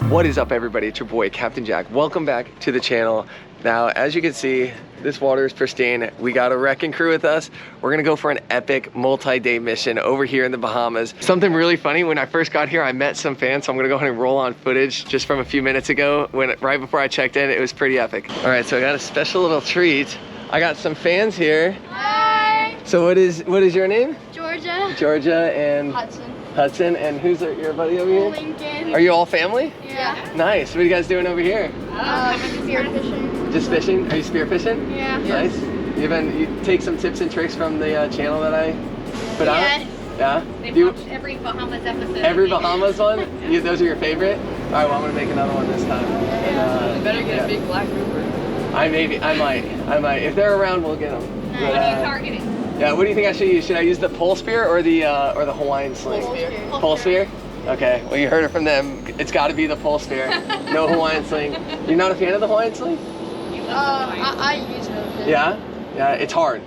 What is up, everybody? It's your boy Captain Jack. Welcome back to the channel. Now, as you can see, this water is pristine. We got a wrecking crew with us. We're gonna go for an epic multi-day mission over here in the Bahamas. Something really funny, when I first got here, I met some fans, so I'm gonna go ahead and roll on footage just from a few minutes ago, right before I checked in. It was pretty epic. All right, so I got a special little treat. I got some fans here. Hi. So what is your name? Georgia. Georgia and Hudson, and who's your buddy over here? Lincoln. Are you all family? Yeah. Nice. What are you guys doing over here? Spearfishing. Just fishing? Are you spearfishing? Yeah. Nice. You take some tips and tricks from the channel that I put out? Yeah? They've watched every Bahamas episode. Every Bahamas one? Those are your favorite? All right, well, I'm gonna make another one this time. And, You better get a big black grouper. I might. If they're around, we'll get them. What are you targeting? Yeah, what do you think I should use? Should I use the pole spear or the Hawaiian sling? Pole spear? Okay, well, you heard it from them. It's got to be the pole spear. No Hawaiian sling. You're not a fan of the Hawaiian sling? I use it. Yeah? Yeah, it's hard.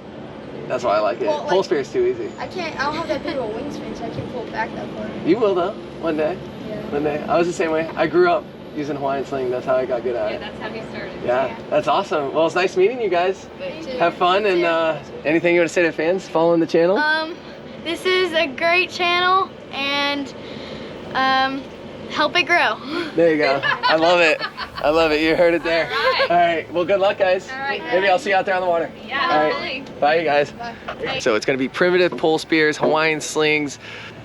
That's why I like it. Well, Pole spear is too easy. I don't have that big of a wingspan, so I can't pull it back that far. You will though, one day. Yeah. One day. I was the same way. I grew up using Hawaiian sling. That's how I got good at it. Yeah, that's how we started. Yeah, that's awesome. Well, it's nice meeting you guys. Me too. Have fun, and anything you want to say to fans following the channel? This is a great channel, and help it grow. There you go. I love it. I love it. You heard it there. All right. Well, good luck, guys. All right. Maybe I'll see you out there on the water. Yeah, All right. hopefully. Bye, you guys. Bye. So it's going to be primitive pole spears, Hawaiian slings,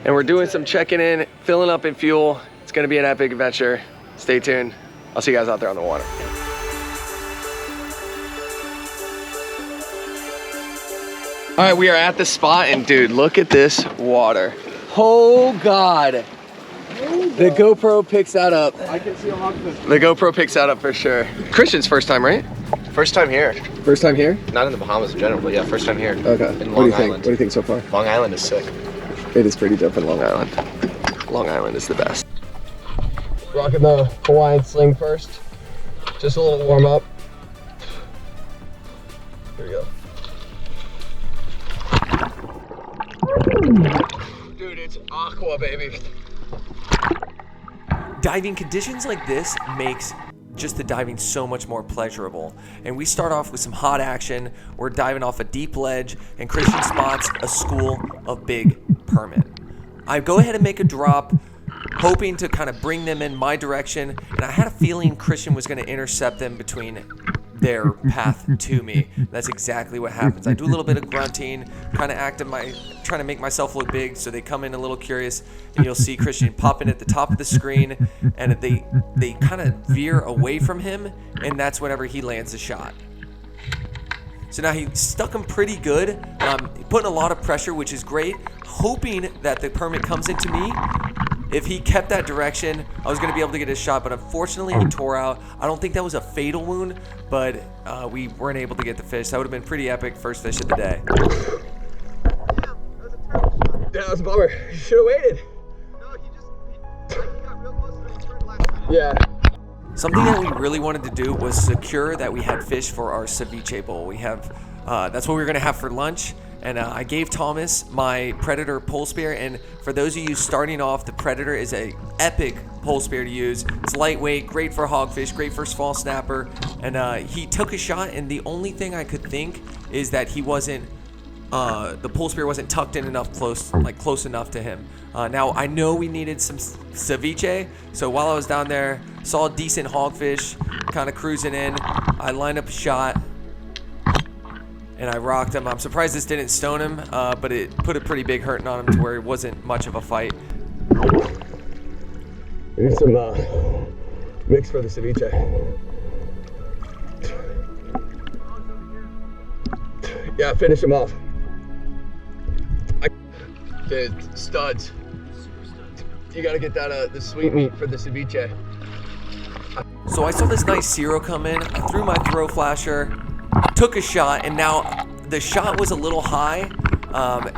and we're doing some checking in, filling up in fuel. It's going to be an epic adventure. Stay tuned. I'll see you guys out there on the water. All right, we are at the spot, and dude, look at this water. Oh God. The GoPro picks that up. I can see a hogfish. The GoPro picks that up for sure. Christian's first time, right? First time here. First time here? Not in the Bahamas in general, but yeah, first time here. Okay. In What do you Long think? Island. What do you think so far? Long Island is sick. It is pretty dope in Long Island. Long Island is the best. Rocking the Hawaiian sling first. Just a little warm up. Here we go. Dude, it's aqua, baby. Diving conditions like this makes just the diving so much more pleasurable. And we start off with some hot action. We're diving off a deep ledge, and Christian spots a school of big permit. I go ahead and make a drop, hoping to kind of bring them in my direction, and I had a feeling Christian was going to intercept them between their path to me. That's exactly what happens. I do a little bit of grunting, kind of trying to make myself look big, so they come in a little curious, and you'll see Christian popping at the top of the screen, and they kind of veer away from him, and that's whenever he lands a shot. So now he stuck him pretty good, putting a lot of pressure, which is great, hoping that the permit comes into me. If he kept that direction, I was going to be able to get his shot, but unfortunately he tore out. I don't think that was a fatal wound, but we weren't able to get the fish. That would have been pretty epic first fish of the day. Yeah, that was a bummer. You should have waited. No, he got real close to the bird last time. Yeah. Something that we really wanted to do was secure that we had fish for our ceviche bowl. That's what we were going to have for lunch. And I gave Thomas my Predator pole spear, and for those of you starting off, the Predator is a epic pole spear to use. It's lightweight, great for hogfish, great for small snapper, and he took a shot, and the only thing I could think is that he wasn't, the pole spear wasn't tucked in enough, close enough to him. Now, I know we needed some ceviche, so while I was down there, saw a decent hogfish, kind of cruising in, I lined up a shot, and I rocked him. I'm surprised this didn't stone him, but it put a pretty big hurting on him to where it wasn't much of a fight. We need some mix for the ceviche. Yeah, finish him off. Dude, studs. You gotta get that the sweet meat for the ceviche. So I saw this nice Spearo come in. I threw my throw flasher, took a shot, and now the shot was a little high,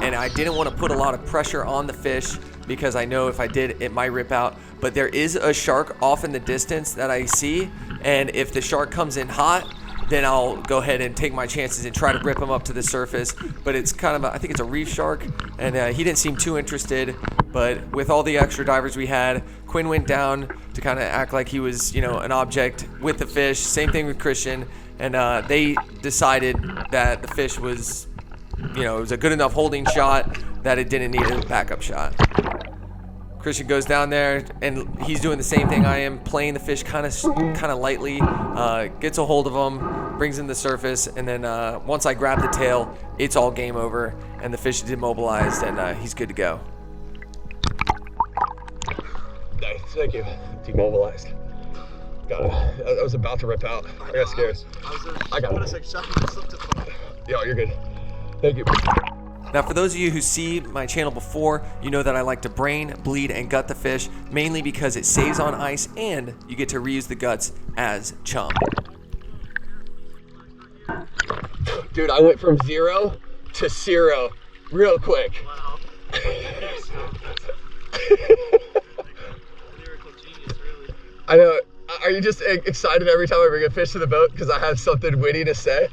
and I didn't want to put a lot of pressure on the fish because I know if I did, it might rip out. But there is a shark off in the distance that I see, and if the shark comes in hot, then I'll go ahead and take my chances and try to rip him up to the surface. But it's kind of, I think it's a reef shark, and he didn't seem too interested. But with all the extra divers we had, Quinn went down, to kind of act like he was, you know, an object with the fish. Same thing with Christian. And they decided that the fish was, you know, it was a good enough holding shot that it didn't need a backup shot. Christian goes down there and he's doing the same thing I am, playing the fish kind of lightly, gets a hold of him, brings him to the surface, and then once I grab the tail, it's all game over, and the fish is immobilized, and he's good to go. Nice, thank you. Demobilized. Got it. I was about to rip out. I got scared. I got it. Yo, you're good. Thank you. Now, for those of you who see my channel before, you know that I like to brain, bleed, and gut the fish, mainly because it saves on ice and you get to reuse the guts as chum. Dude, I went from 0 to 0 real quick. Wow. I know. Are you just excited every time I bring a fish to the boat because I have something witty to say?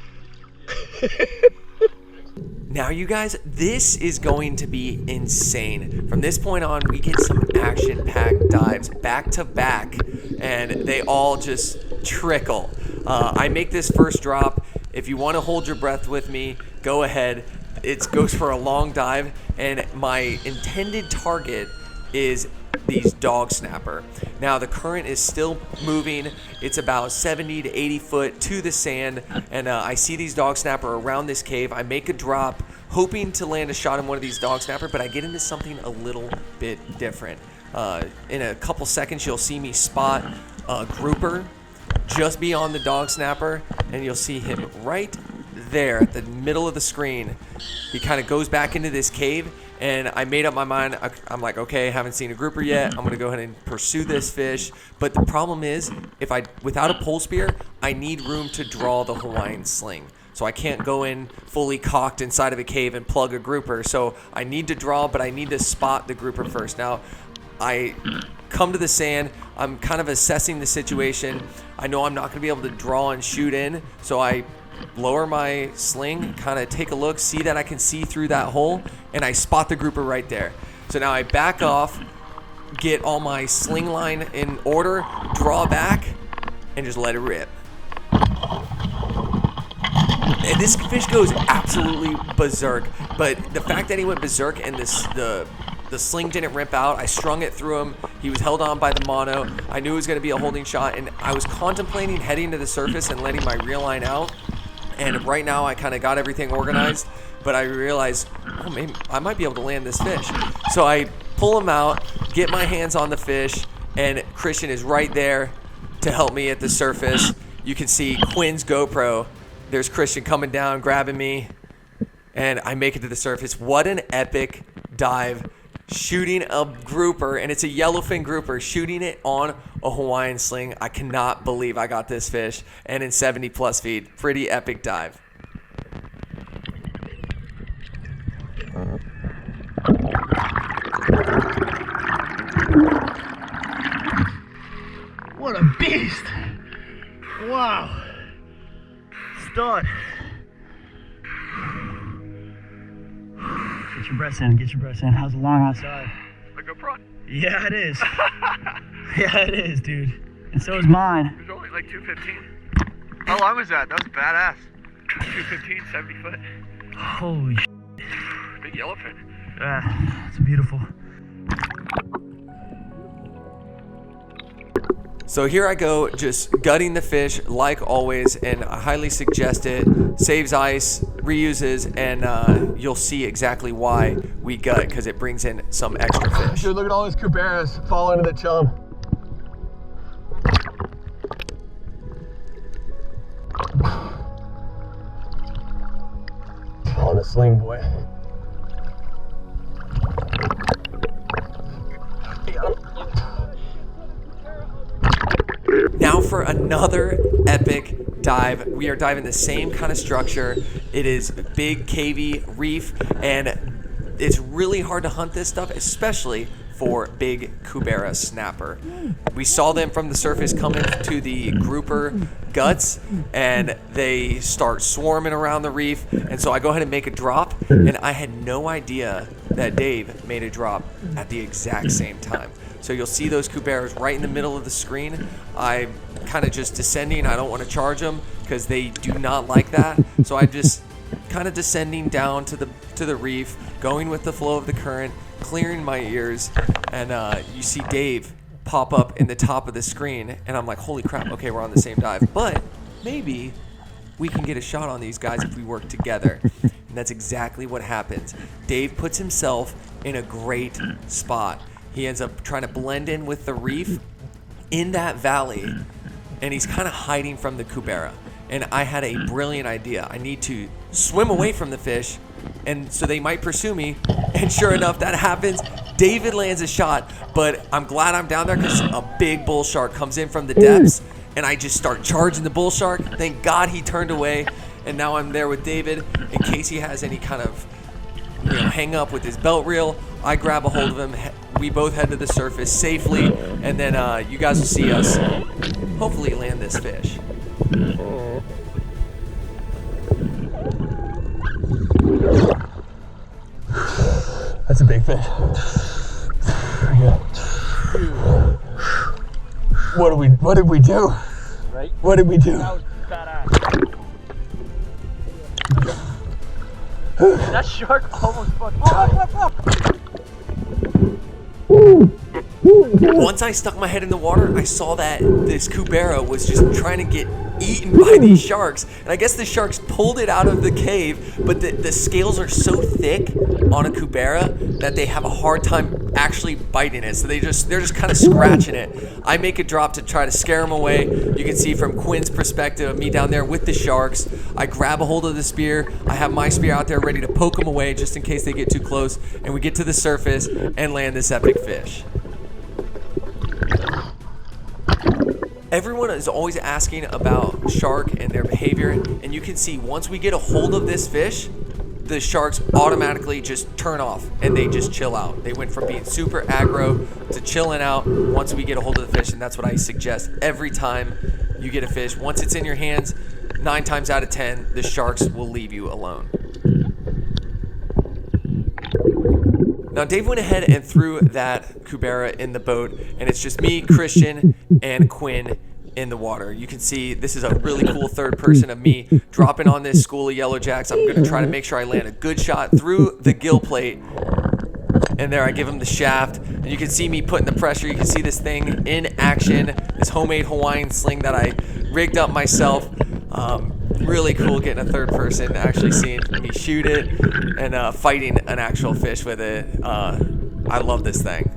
Now, you guys, this is going to be insane. From this point on, we get some action-packed dives back to back, and they all just trickle. I make this first drop. If you want to hold your breath with me, go ahead. It goes for a long dive, and my intended target is these dog snapper. Now, the current is still moving. It's about 70 to 80 foot to the sand, and I see these dog snapper around this cave. I make a drop, hoping to land a shot in one of these dog snapper, but I get into something a little bit different. In a couple seconds, you'll see me spot a grouper just beyond the dog snapper, and you'll see him right there at the middle of the screen. He kind of goes back into this cave, and I made up my mind. I'm like, okay, haven't seen a grouper yet. I'm gonna go ahead and pursue this fish. But the problem is, without a pole spear, I need room to draw the Hawaiian sling. So I can't go in fully cocked inside of a cave and plug a grouper. So I need to draw, but I need to spot the grouper first. Now, I come to the sand. I'm kind of assessing the situation. I know I'm not gonna be able to draw and shoot in, so I lower my sling, kind of take a look, see that I can see through that hole, and I spot the grouper right there. So now I back off, get all my sling line in order, draw back, and just let it rip. And this fish goes absolutely berserk, but the fact that he went berserk and the sling didn't rip out, I strung it through him. He was held on by the mono. I knew it was going to be a holding shot, and I was contemplating heading to the surface and letting my reel line out. And right now I kind of got everything organized, but I realized, oh, maybe I might be able to land this fish. So I pull him out, get my hands on the fish, and Christian is right there to help me at the surface. You can see Quinn's GoPro. There's Christian coming down, grabbing me, and I make it to the surface. What an epic dive. Shooting a grouper, and it's a yellowfin grouper, shooting it on a Hawaiian sling. I cannot believe I got this fish, and in 70 plus feet. Pretty epic dive. What a beast! Wow. Stud. Get your breaths in, get your breaths in. How's it long outside? The GoPro? Yeah, it is. Yeah, it is, dude. And so is mine. It was only like 215. How long was that? That was badass. 215, 70 foot. Holy sh**. Big yellowfin. Yeah, it's beautiful. So here I go, just gutting the fish like always, and I highly suggest it. Saves ice, reuses, and you'll see exactly why we gut, because it brings in some extra fish. Dude, look at all those Kuberas falling into the chum. On the sling, boy. Now for another epic dive. We are diving the same kind of structure. It is big, cavey reef, and it's really hard to hunt this stuff, especially for big Kubera snapper. We saw them from the surface coming to the grouper guts, and they start swarming around the reef, and so I go ahead and make a drop, and I had no idea that Dave made a drop at the exact same time. So you'll see those Kuberas right in the middle of the screen. I'm kind of just descending. I don't want to charge them because they do not like that. So I just kind of descending down to the reef, going with the flow of the current, clearing my ears, and you see Dave pop up in the top of the screen, and I'm like, holy crap, okay, we're on the same dive. But maybe we can get a shot on these guys if we work together. And that's exactly what happens. Dave puts himself in a great spot. He ends up trying to blend in with the reef in that valley, and he's kind of hiding from the Kubera. And I had a brilliant idea. I need to swim away from the fish, and so they might pursue me. And sure enough, that happens. David lands a shot, but I'm glad I'm down there because a big bull shark comes in from the depths, and I just start charging the bull shark. Thank God he turned away, and now I'm there with David in case he has any kind of hang up with his belt reel. I grab a hold of him. We both head to the surface safely, and then you guys will see us hopefully land this fish. That's a big fish. What did we do? Right? What did we do? That was badass. That shark almost fucking died. Once I stuck my head in the water, I saw that this Kubera was just trying to get eaten by these sharks. And I guess the sharks pulled it out of the cave, but the scales are so thick on a Kubera that they have a hard time actually biting it. So they're just kind of scratching it. I make a drop to try to scare them away. You can see from Quinn's perspective of me down there with the sharks. I grab a hold of the spear. I have my spear out there ready to poke them away just in case they get too close. And we get to the surface and land this epic fish. Everyone is always asking about shark and their behavior, and you can see once we get a hold of this fish, the sharks automatically just turn off and they just chill out. They went from being super aggro to chilling out once we get a hold of the fish, and that's what I suggest every time you get a fish. Once it's in your hands, 9 times out of 10, the sharks will leave you alone. Now, Dave went ahead and threw that Kubera in the boat, and it's just me, Christian, and Quinn in the water. You can see this is a really cool third person of me dropping on this school of yellow jacks. I'm going to try to make sure I land a good shot through the gill plate. And there I give him the shaft, and you can see me putting the pressure. You can see this thing in action, this homemade Hawaiian sling that I rigged up myself. Really cool getting a third person, actually seeing me shoot it and fighting an actual fish with it. I love this thing.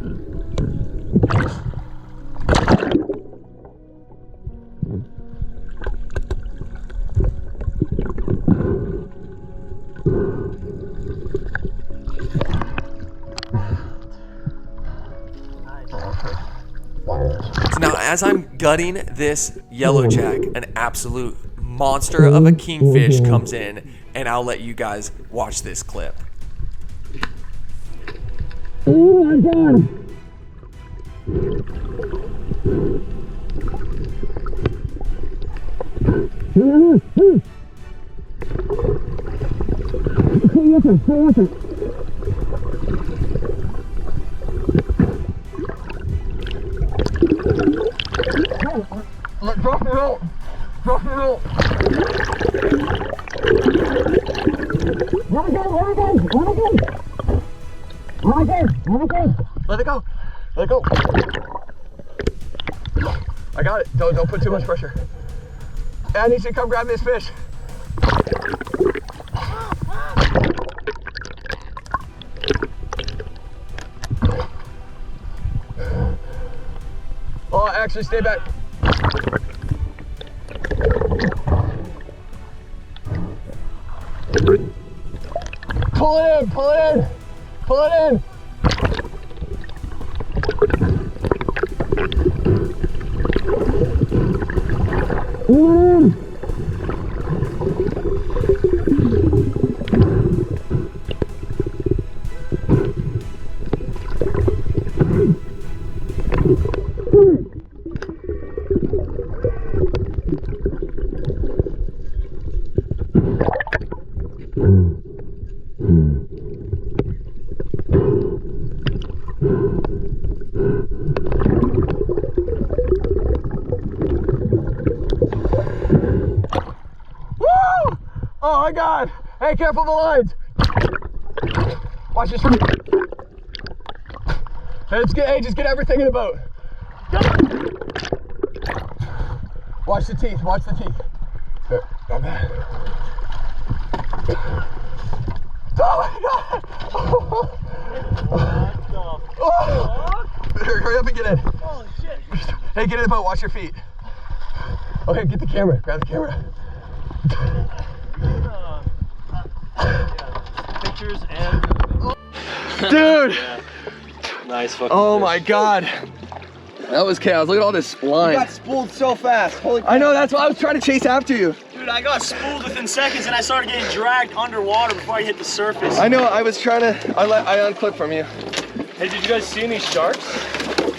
So now as I'm gutting this yellow jack, an absolute monster of a kingfish comes in, and I'll let you guys watch this clip. Oh my God. Drop the rope. Drop the rope. Let it go. Let it go. I got it. Don't put too much pressure. I need you to come grab this fish. Oh, actually, stay back. Pull it in, pull it in, pull it in. my God. Hey, careful the lines. Watch this. Hey, just get everything in the boat. Watch the teeth, watch the teeth. Oh, man. Oh my God! Oh. Hurry up and get in. Holy shit. Hey, get in the boat, watch your feet. Okay, get the camera, grab the camera. Pictures and... Dude! Yeah. Nice fucking Oh fish. my God. That was chaos. Look at all this line. You got spooled so fast. Holy crap. I know, that's why I was trying to chase after you. Dude, I got spooled within seconds and I started getting dragged underwater before I hit the surface. I know, I was trying to, I unclipped from you. Hey, did you guys see any sharks?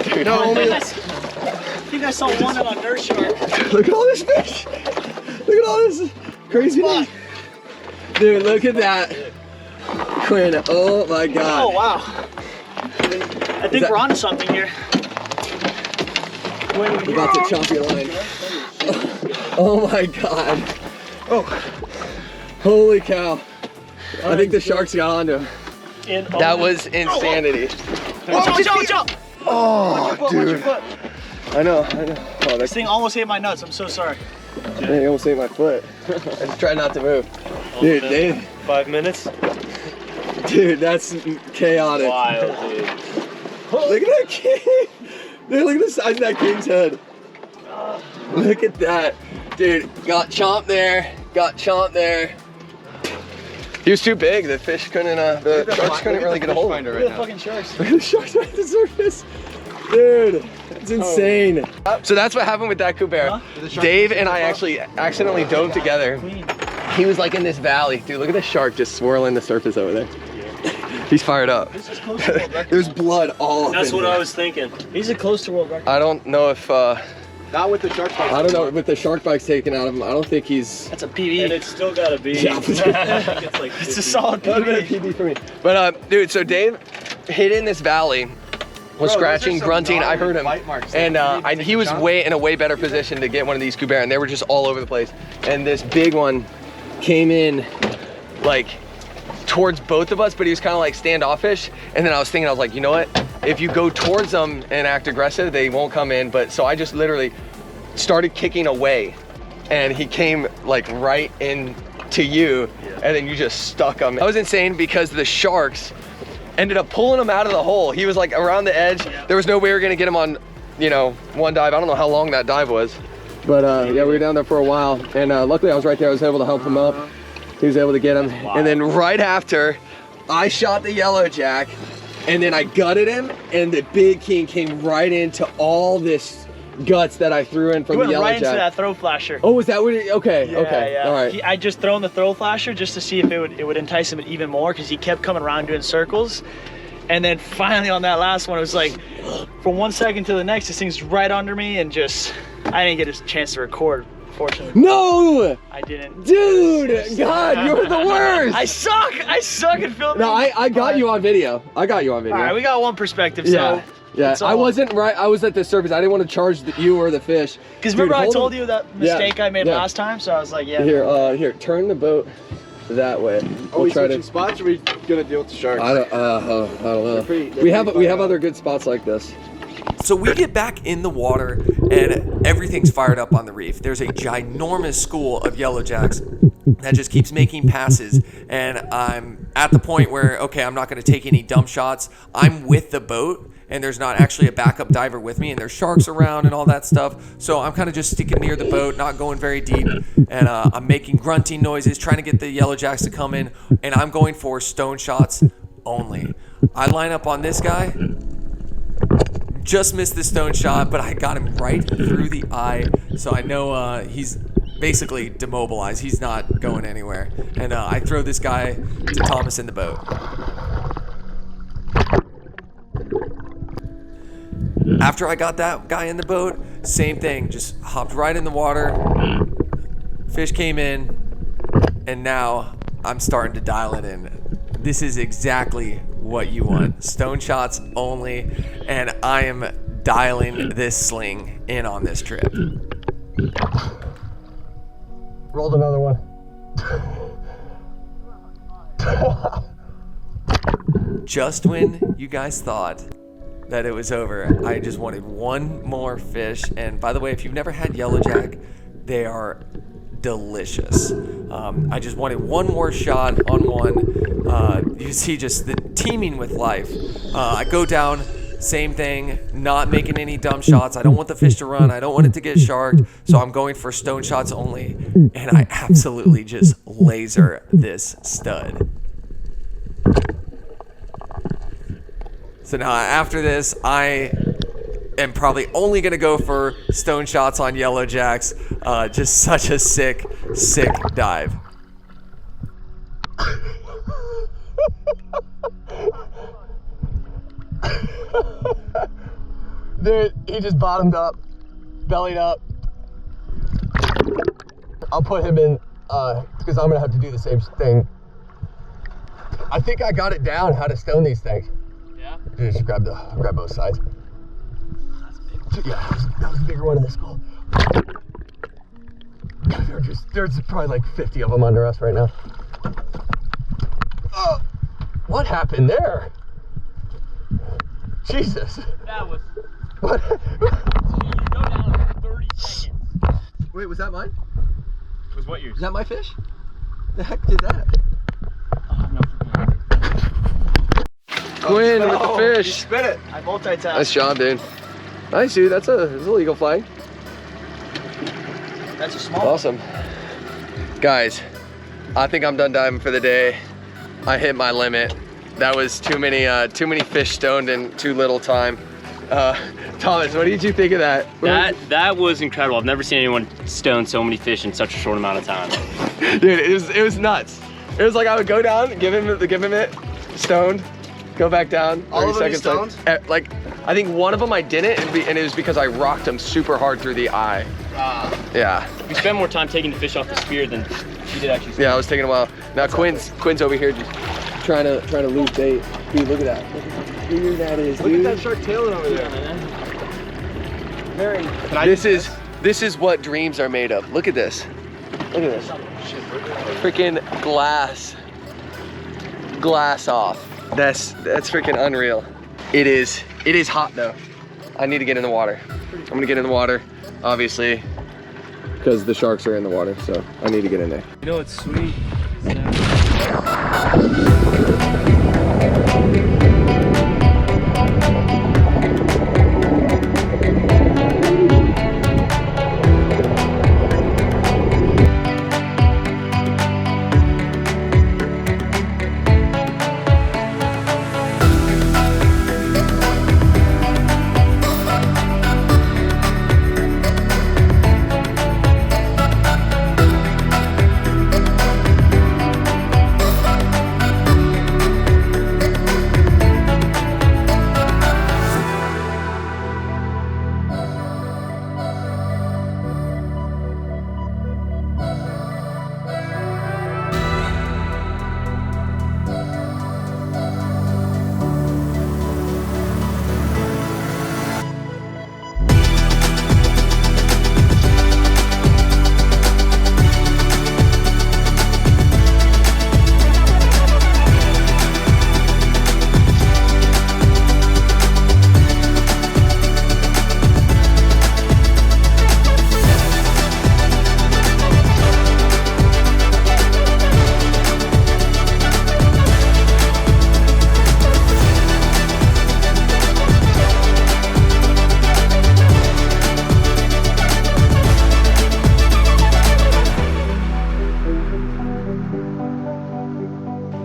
Dude, no, only, I think I saw one on a nurse shark. look at all this fish. Look at all this craziness. Dude, look at that. Quinn, oh my God. Oh, wow. I think we're onto something here. We're about to chomp your line. Oh my God. Oh. Holy cow. I think the sharks got onto him. That was insanity. Watch out. Oh, dude. I know. Oh, This thing almost hit my nuts. I'm so sorry. They almost ate my foot. I just tried not to move. Dude, Dave. 5 minutes? Dude, that's chaotic. Wild, dude. Look at that king. Dude, look at the size of that king's head. Look at that. Dude, got chomped there. He was too big. The fish couldn't, the sharks couldn't really get a hold of him. Look at the fucking sharks. Look at the sharks right at the surface. Dude, it's insane. So that's what happened with that Kubera. Dave and I actually accidentally dove together. He was like in this valley. Dude, look at the shark just swirling the surface over there. He's fired up. This is close to world record. There's blood all That's up in what here. I was thinking. He's a close to world record. I don't know if, Not with the shark bite. I don't know, with the shark bites taken out of him, I don't think he's... That's a PB. And it's still gotta be. Yeah. it's like it's a solid That would've been a PB. PB for me. But dude, so Dave hid in this valley, was scratching, grunting. I heard him, and he was in a way better position to get one of these Kubera, and they were just all over the place. And this big one came in, like, towards both of us, but he was kind of like standoffish. And then I was thinking, I was like, you know what? If you go towards them and act aggressive, they won't come in. But so I just literally started kicking away, and he came like right in to you, and then you just stuck him. That was insane because the sharks ended up pulling him out of the hole. He was like around the edge. There was no way we were gonna get him on, you know, one dive. I don't know how long that dive was, but yeah, we were down there for a while, and luckily I was right there. I was able to help him up. He was able to get him, and then right after, I shot the yellow jack, and then I gutted him, and the big king came right into all this guts that I threw in from the yellow right jack. into that throw flasher. Oh, was that what it, okay, Yeah, okay, yeah. all right. I just thrown the throw flasher just to see if it would entice him even more, because he kept coming around doing circles. And then finally on that last one, it was like, from 1 second to the next, this thing's right under me, and just, I didn't get a chance to record, fortunately. No! I didn't. Dude, God, you're the worst! I suck at filming. No, I got you on video. I got you on video. All right, we got one perspective, Yeah. so. Yeah, it's I all- wasn't right. I was at the surface. I didn't want to charge you or the fish. Because remember Dude, I hold told him. you that mistake I made last time, so I was like, yeah. Here, turn the boat that way. Are we try switching spots, or are we gonna deal with the sharks? I don't know. They're We have pretty other good spots like this. So we get back in the water and everything's fired up on the reef. There's a ginormous school of yellow jacks that just keeps making passes, and I'm at the point where, okay, I'm not going to take any dump shots. I'm with the boat, and there's not actually a backup diver with me, and there's sharks around and all that stuff. So I'm kind of just sticking near the boat, not going very deep, and I'm making grunting noises, trying to get the yellow jacks to come in, and I'm going for stone shots only. I line up on this guy. Just missed the stone shot, but I got him right through the eye, so I know he's basically demobilized. He's not going anywhere. And I throw this guy to Thomas in the boat. After I got that guy in the boat, same thing, just hopped right in the water. Fish came in, and now I'm starting to dial it in. This is exactly what you want. Stone shots only, and I am dialing this sling in on this trip. Rolled another one. Just when you guys thought that it was over, I just wanted one more fish. And by the way, if you've never had yellowjack, they are delicious. I just wanted one more shot on one. You see just the teeming with life. I go down, same thing, not making any dumb shots. I don't want the fish to run. I don't want it to get sharked. So I'm going for stone shots only. And I absolutely just laser this stud. So now after this, I am probably only going to go for stone shots on yellowjacks. Just such a sick, sick dive. Dude, he just bottomed up, bellied up. I'll put him in, because I'm gonna have to do the same thing. I think I got it down how to stone these things. Yeah? Just grab both sides. Yeah, that was the bigger one in the school. There's probably like 50 of them under us right now. What happened there? Jesus. That was... What? You go down in 30 seconds. Wait, was that mine? Was what yours? Is that my fish? The heck did that? Quinn with the fish. Spit it. I multitask. Nice job, dude. Nice, dude. That's a legal flag. That's a small Awesome. Guys, I think I'm done diving for the day. I hit my limit. That was too many fish stoned in too little time. Thomas, what did you think of that? That was incredible. I've never seen anyone stone so many fish in such a short amount of time. Dude, it was nuts. It was like I would go down, give him it, stoned, go back down. All of them 30 you seconds. Like I think one of them I didn't, and it was because I rocked him super hard through the eye. Yeah. You spent more time taking the fish off the spear than you did actually. Yeah, I was taking a while. Now Quinn's over here just trying to lose bait. Dude, look at that. Look at how clear that is, dude. Look at that shark tailing over there. This is what dreams are made of. Look at this. Look at this. Freaking glass off. That's freaking unreal. It is hot though. I need to get in the water. I'm gonna get in the water, obviously, because the sharks are in the water, so I need to get in there. You know what's sweet?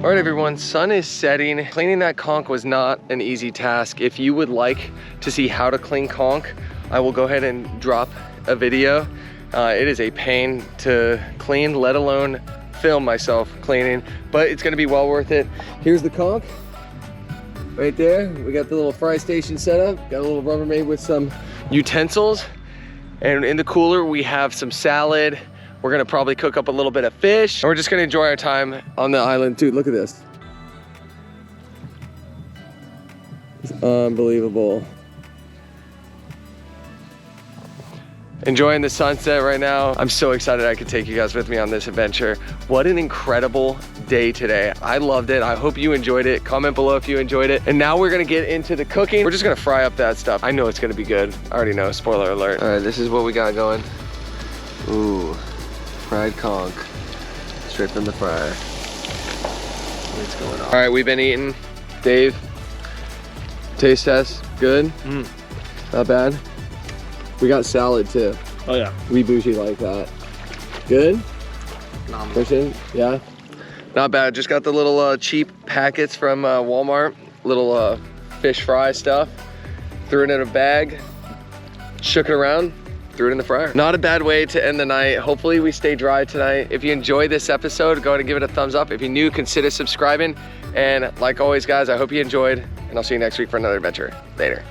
All right, everyone, sun is setting. Cleaning that conch was not an easy task. If you would like to see how to clean conch, I will go ahead and drop a video. It is a pain to clean, let alone film myself cleaning, but it's gonna be well worth it. Here's the conch, right there. We got the little fry station set up, got a little Rubbermaid with some utensils, and in the cooler we have some salad. We're gonna probably cook up a little bit of fish, and we're just gonna enjoy our time on the island. Dude, look at this. It's unbelievable. enjoying the sunset right now. I'm so excited I could take you guys with me on this adventure. What an incredible day today. I loved it. I hope you enjoyed it. Comment below if you enjoyed it. And now we're gonna get into the cooking. We're just gonna fry up that stuff. I know it's gonna be good. I already know, spoiler alert. All right, this is what we got going. Ooh, fried conch, straight from the fryer. What's going on? All right, we've been eating. Dave, taste test, good? Not bad. We got salad too. Oh yeah. We bougie like that. Good? Christian? Yeah? Not bad. Just got the little cheap packets from Walmart. Little fish fry stuff. Threw it in a bag. Shook it around. Threw it in the fryer. Not a bad way to end the night. Hopefully we stay dry tonight. If you enjoyed this episode, go ahead and give it a thumbs up. If you're new, consider subscribing. And like always, guys, I hope you enjoyed. And I'll see you next week for another adventure. Later.